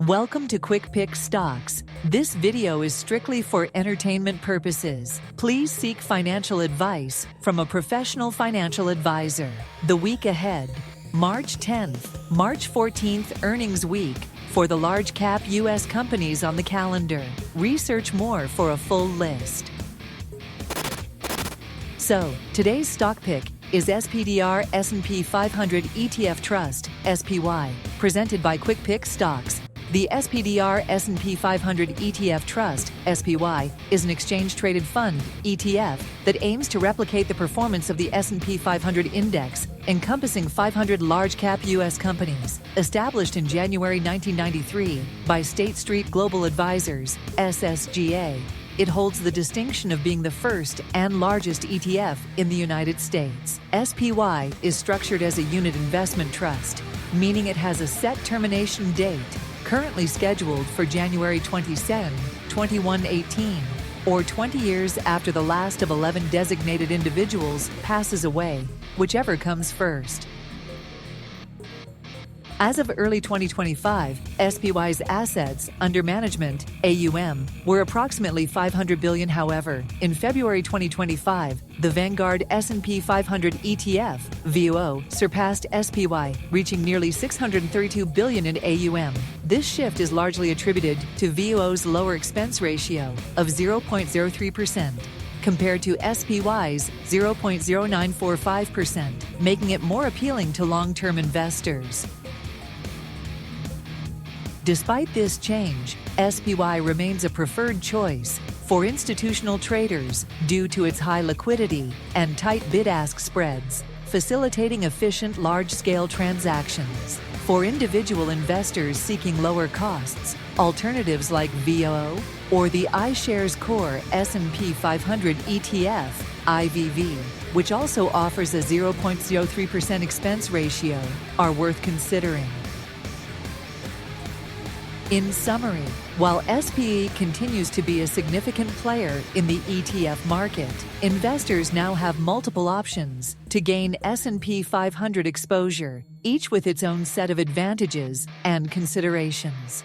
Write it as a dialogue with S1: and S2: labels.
S1: Welcome to Quick Pick Stocks. This video is strictly for entertainment purposes. Please seek financial advice from a professional financial advisor. The week ahead, March 10th, March 14th earnings week for the large cap U.S. companies on the calendar. Research more for a full list. So, today's stock pick is SPDR S&P 500 ETF Trust, SPY, presented by Quick Pick Stocks. The SPDR S&P 500 ETF Trust, SPY, is an exchange-traded fund, ETF, that aims to replicate the performance of the S&P 500 index, encompassing 500 large-cap U.S. companies. Established in January 1993 by State Street Global Advisors, SSGA, it holds the distinction of being the first and largest ETF in the United States. SPY is structured as a unit investment trust, meaning it has a set termination date, currently scheduled for January 27, 2118, or 20 years after the last of 11 designated individuals passes away, whichever comes first. As of early 2025, SPY's assets under management, AUM, were approximately $500 billion. However, in February 2025, the Vanguard S&P 500 ETF, VOO, surpassed SPY, reaching nearly $632 billion in AUM. This shift is largely attributed to VOO's lower expense ratio of 0.03%. compared to SPY's 0.0945%, making it more appealing to long-term investors. Despite this change, SPY remains a preferred choice for institutional traders due to its high liquidity and tight bid-ask spreads, facilitating efficient large-scale transactions. For individual investors seeking lower costs, alternatives like VOO or the iShares Core S&P 500 ETF, IVV, which also offers a 0.03% expense ratio, are worth considering. In summary, while SPE continues to be a significant player in the ETF market, investors now have multiple options to gain S&P 500 exposure, each with its own set of advantages and considerations.